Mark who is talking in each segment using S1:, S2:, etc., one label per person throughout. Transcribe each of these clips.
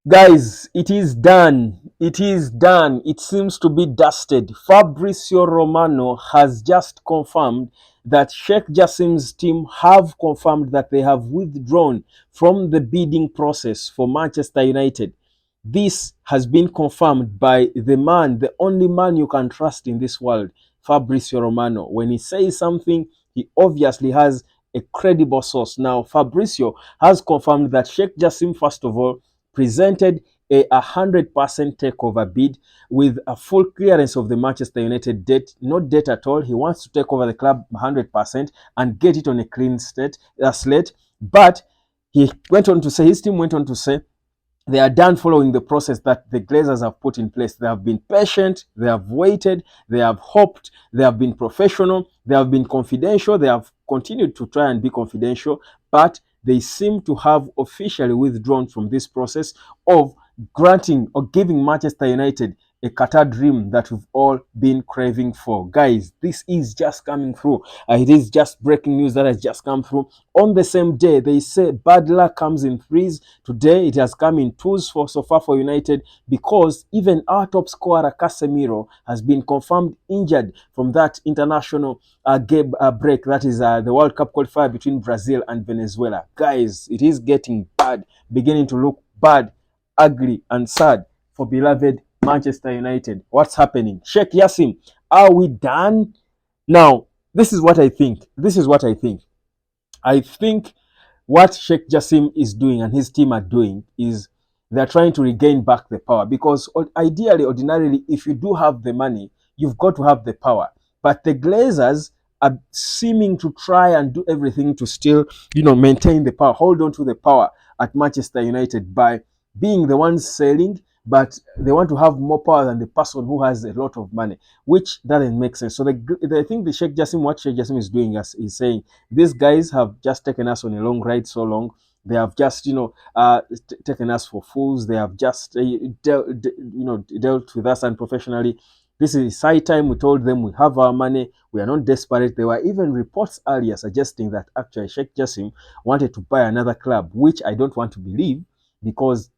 S1: Guys, it is done. It is done. It seems to be dusted. Fabrizio Romano has just confirmed that Sheikh Jassim's team have confirmed that they have withdrawn from the bidding process for Manchester United. This has been confirmed by the man, the only man you can trust in this world, Fabrizio Romano. When he says something, he obviously has a credible source. Now, Fabrizio has confirmed that Sheikh Jassim, first of all, presented a 100% takeover bid with a full clearance of the Manchester United debt, no debt at all. He wants to take over the club 100% and get it on a clean slate. But he went on to say, his team went on to say, they are done following the process that the Glazers have put in place. They have been patient, they have waited, they have hoped, they have been professional, they have been confidential, they have continued to try and be confidential, but they seem to have officially withdrawn from this process of granting or giving Manchester United a Qatar dream that we've all been craving for. Guys, this is just coming through. It is just breaking news that has just come through. On the same day, they say bad luck comes in threes. Today, it has come in twos for so far for United because even our top scorer, Casemiro, has been confirmed injured from that international game break. That is the World Cup qualifier between Brazil and Venezuela. Guys, it is getting bad, beginning to look bad, ugly, and sad for beloved Manchester United. What's happening? Sheikh Jassim, are we done? Now, this is what I think. This is what I think. I think what Sheikh Jassim is doing and his team are doing is they're trying to regain back the power because ideally, ordinarily, if you do have the money, you've got to have the power. But the Glazers are seeming to try and do everything to still, maintain the power, hold on to the power at Manchester United by being the ones selling, but they want to have more power than the person who has a lot of money, which doesn't make sense. So I think the Sheikh Jassim, what Sheikh Jassim is doing is saying, these guys have just taken us on a long ride so long. They have just, taken us for fools. They have just, dealt with us unprofessionally. This is high time we told them we have our money. We are not desperate. There were even reports earlier suggesting that actually Sheikh Jassim wanted to buy another club, which I don't want to believe because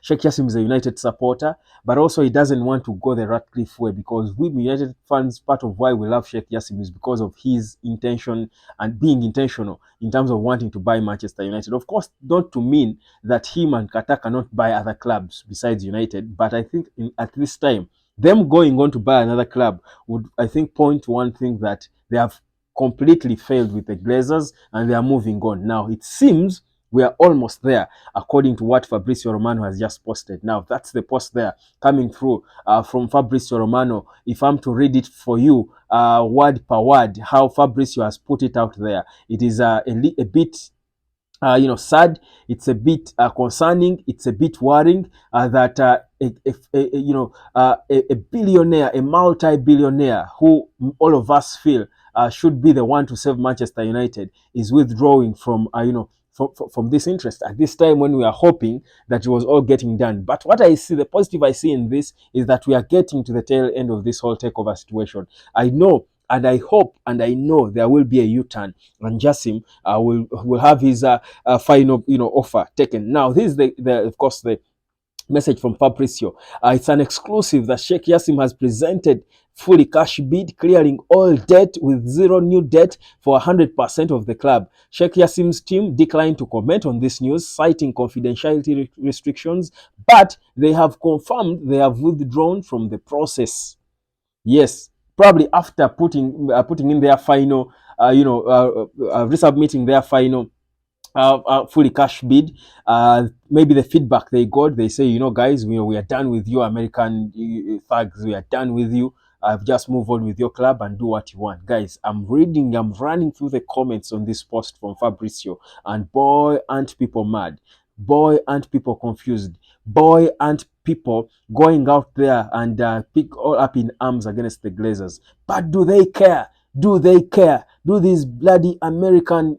S1: Sheikh Jassim is a United supporter, but also he doesn't want to go the Ratcliffe way because we United fans, part of why we love Sheikh Jassim is because of his intention and being intentional in terms of wanting to buy Manchester United. Of course, not to mean that him and Qatar cannot buy other clubs besides United, but I think at this time, them going on to buy another club would, I think, point to one thing that they have completely failed with the Glazers and they are moving on. Now, it seems we are almost there, according to what Fabrizio Romano has just posted. Now, that's the post there coming through from Fabrizio Romano. If I'm to read it for you, word per word, how Fabrizio has put it out there, it is a bit sad. It's a bit concerning. It's a bit worrying that a billionaire, a multi-billionaire, who all of us feel should be the one to save Manchester United, is withdrawing from from this interest at this time when we are hoping that it was all getting done. But what I see, the positive I see in this is that we are getting to the tail end of this whole takeover situation. I know and I hope and I know there will be a U-turn and Jassim will have his final offer taken. Now, this is the of course the message from Fabrizio. It's an exclusive that Sheikh Jassim has presented fully cash bid, clearing all debt with zero new debt for 100% of the club. Sheikh Jassim's team declined to comment on this news, citing confidentiality restrictions, but they have confirmed they have withdrawn from the process. Yes, probably after putting in their final, resubmitting their final fully cash bid. Maybe the feedback they got, they say, guys, we are done with you, American thugs. We are done with you. I've just moved on with your club and do what you want. Guys, I'm running through the comments on this post from Fabrizio, and boy, aren't people mad. Boy, aren't people confused. Boy, aren't people going out there and pick all up in arms against the Glazers. But do they care? Do they care? Do these bloody American,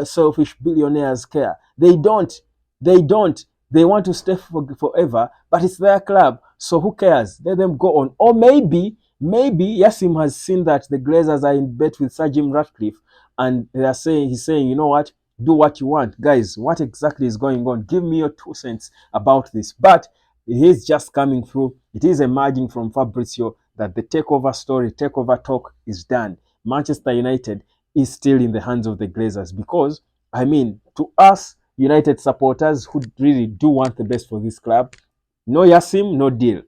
S1: selfish billionaires care? They don't. They don't. They want to stay forever, but it's their club. So who cares? Let them go on. Or maybe Yassim has seen that the Glazers are in bet with Sir Jim Ratcliffe, and he's saying, you know what? do what you want. Guys, what exactly is going on? Give me your 2 cents about this. But he's just coming through. It is emerging from Fabrizio that the takeover story, takeover talk is done. Manchester United is still in the hands of the Glazers because, I mean, to us United supporters who really do want the best for this club, no Jassim, no deal.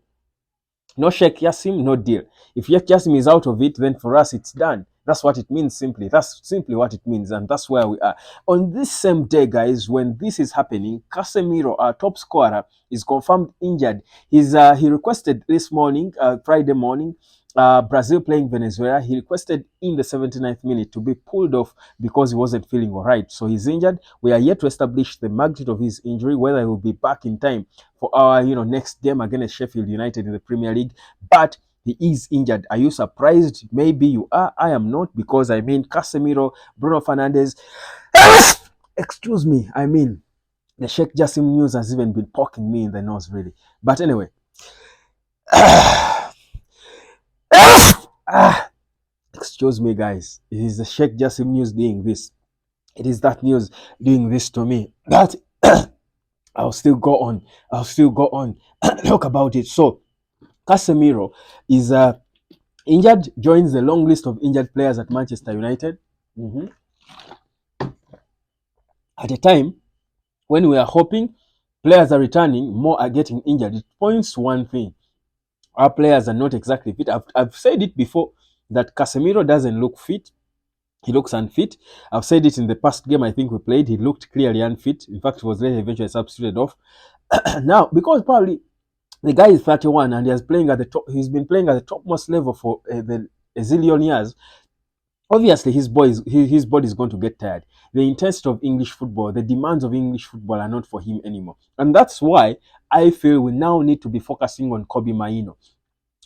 S1: No Sheikh Jassim, no deal. If Sheikh Jassim is out of it, then for us it's done. That's what it means simply. That's simply what it means, and that's where we are. On this same day, guys, when this is happening, Casemiro, our top scorer, is confirmed injured. He requested this morning, Friday morning, Brazil playing Venezuela. He requested in the 79th minute to be pulled off because he wasn't feeling all right. So he's injured. We are yet to establish the magnitude of his injury, whether he will be back in time for our next game against Sheffield United in the Premier League. But he is injured. Are you surprised? Maybe you are. I am not, because I mean Casemiro, Bruno Fernandes. Excuse me. I mean, the Sheikh Jassim news has even been poking me in the nose, really. But anyway. Excuse me, guys. It is the Sheikh Jassim news doing this. It is that news doing this to me. But I'll still go on. I'll still go on and talk about it. So, Casemiro is injured, joins the long list of injured players at Manchester United. At a time when we are hoping players are returning, more are getting injured. It points to one thing: our players are not exactly fit. I've said it before that Casemiro doesn't look fit. He looks unfit. I've said it in the past game I think we played. He looked clearly unfit. In fact, he was later eventually substituted off. Now, because probably the guy is 31 and he's playing at the top, he's been playing at the topmost level for a zillion years. Obviously, his body is going to get tired. The intensity of English football, the demands of English football are not for him anymore. And that's why I feel we now need to be focusing on Kobbie Mainoo.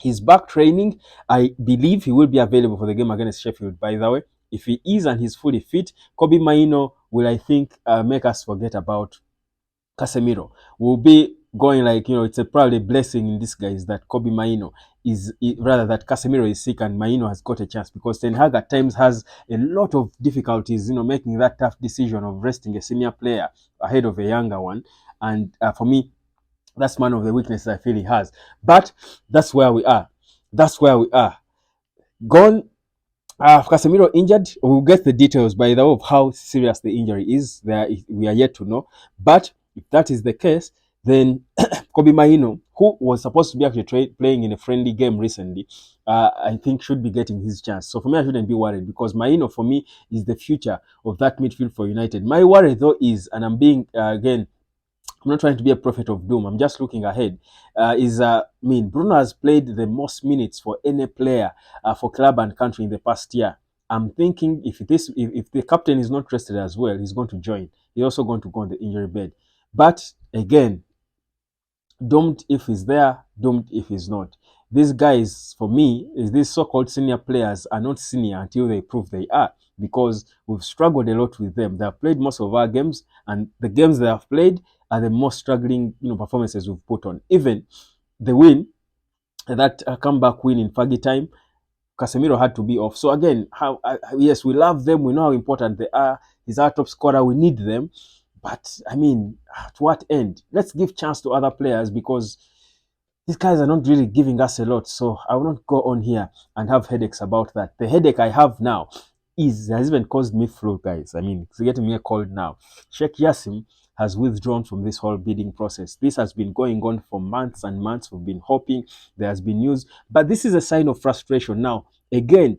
S1: He's back training. I believe he will be available for the game against Sheffield, by the way. If he is and he's fully fit, Kobbie Mainoo will, I think, make us forget about Casemiro. We'll be going like, it's probably a blessing in disguise that Kobbie Mainoo rather that Casemiro is sick and Mainoo has got a chance, because Ten Hag at times has a lot of difficulties, making that tough decision of resting a senior player ahead of a younger one. And for me, that's one of the weaknesses I feel he has. But that's where we are. That's where we are. Gone. Casemiro injured. We'll get the details, by the way, of how serious the injury is. We are yet to know. But if that is the case, then Kobbie Mainoo, who was supposed to be actually playing in a friendly game recently, I think should be getting his chance. So for me, I shouldn't be worried, because Mainoo, for me, is the future of that midfield for United. My worry, though, is, and I'm being, again, I'm not trying to be a prophet of doom. I'm just looking ahead. Bruno has played the most minutes for any player for club and country in the past year. I'm thinking if the captain is not rested as well, he's going to join. He's also going to go on the injury bed. But again, doomed if he's there, doomed if he's not. These guys, for me, these so-called senior players are not senior until they prove they are, because we've struggled a lot with them. They have played most of our games, and the games they have played are the most struggling performances we've put on. Even the win, that comeback win in Fergie time, Casemiro had to be off. So again, yes, we love them. We know how important they are. He's our top scorer. We need them. But I mean, to what end? Let's give chance to other players, because these guys are not really giving us a lot. So I will not go on here and have headaches about that. The headache I have now has even caused me flu, guys. I mean, it's getting me a cold now. Sheikh Jassim has withdrawn from this whole bidding process. This has been going on for months and months. We've been hoping. There has been news. But this is a sign of frustration. Now, again,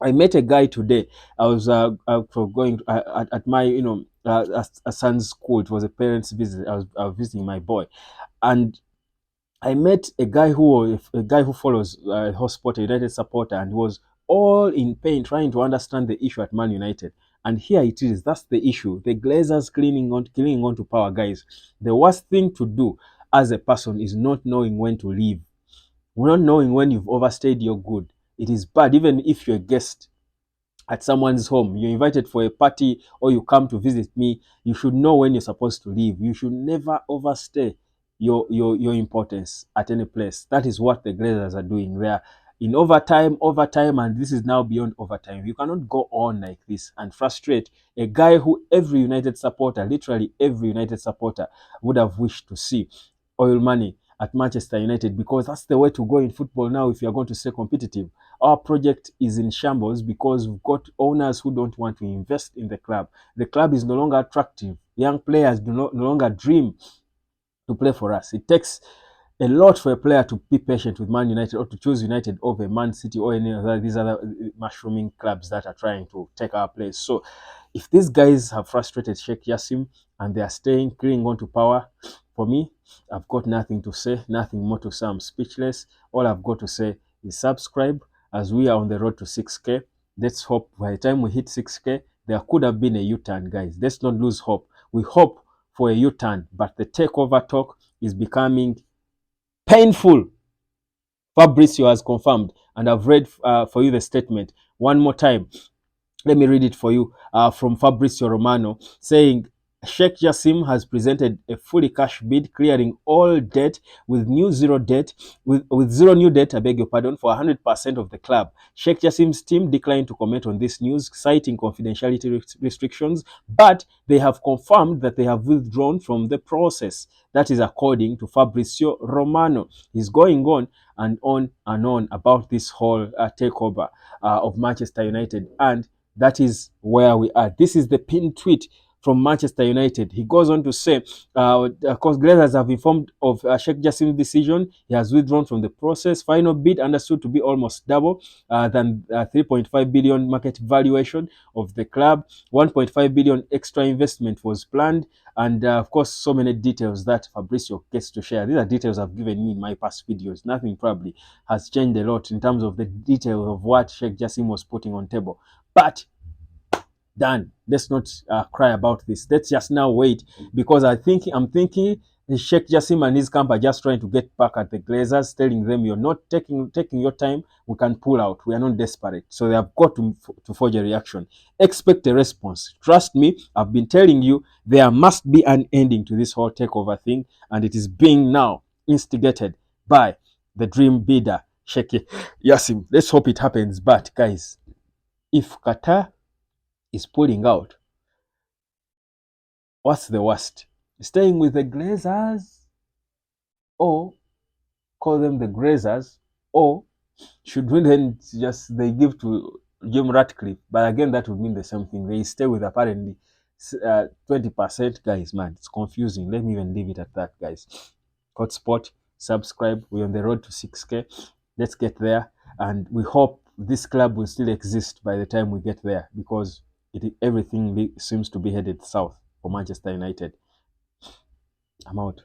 S1: I met a guy today. I was going at my, a son's school. It was a parents' visit. I was visiting my boy. And I met a guy who follows Hotspot, a United supporter, and was all in pain trying to understand the issue at Man United. And here it is. That's the issue. The Glazers clinging on to power, guys. The worst thing to do as a person is not knowing when to leave. Not knowing when you've overstayed your good. It is bad, even if you're a guest at someone's home, you're invited for a party, or you come to visit me, you should know when you're supposed to leave. You should never overstay your importance at any place. That is what the Glazers are doing there. in overtime, and this is now beyond overtime. You cannot go on like this and frustrate a guy who every United supporter, literally every United supporter, would have wished to see oil money at Manchester United, because that's the way to go in football now if you're going to stay competitive. Our project is in shambles because we've got owners who don't want to invest in the club. The club is no longer attractive. Young players no longer dream to play for us. It takes a lot for a player to be patient with Man United or to choose United over Man City or any other these other mushrooming clubs that are trying to take our place. So if these guys have frustrated Sheikh Jassim and they are staying, clinging on to power, for me, I've got nothing to say, nothing more to say. I'm speechless. All I've got to say is subscribe as we are on the road to 6K. Let's hope by the time we hit 6K, there could have been a U-turn, guys. Let's not lose hope. We hope for a U-turn, but the takeover talk is becoming painful. Fabrizio has confirmed, and I've read for you the statement one more time. Let me read it for you from Fabrizio Romano, saying Sheikh Jassim has presented a fully cash bid clearing all debt with zero new debt, I beg your pardon, for 100% of the club. Sheikh Jassim's team declined to comment on this news, citing confidentiality restrictions, but they have confirmed that they have withdrawn from the process. That is according to Fabrizio Romano. He's going on and on about this whole takeover of Manchester United, and that is where we are. This is the pinned tweet from Manchester United. He goes on to say, of course, Glazers have informed of Sheikh Jassim's decision. He has withdrawn from the process. Final bid understood to be almost double than 3.5 billion market valuation of the club. 1.5 billion extra investment was planned. And of course, so many details that Fabrizio gets to share. These are details I've given you in my past videos. Nothing probably has changed a lot in terms of the details of what Sheikh Jassim was putting on table. But done. Let's not cry about this. Let's just now wait, because I'm thinking Sheikh Jassim and his camp are just trying to get back at the Glazers, telling them you're not taking your time. We can pull out. We are not desperate. So they have got to forge a reaction. Expect a response. Trust me. I've been telling you there must be an ending to this whole takeover thing, and it is being now instigated by the dream bidder Sheikh Jassim. Let's hope it happens. But guys, if Qatar is pulling out, what's the worst? Staying with the Glazers, or call them the Grazers, or should we then just they give to Jim Ratcliffe? But again, that would mean the same thing. They stay with apparently 20%. Guys, man, it's confusing. Let me even leave it at that, guys. Hotspot, subscribe. We're on the road to 6K. Let's get there, and we hope this club will still exist by the time we get there, because everything seems to be headed south for Manchester United. I'm out.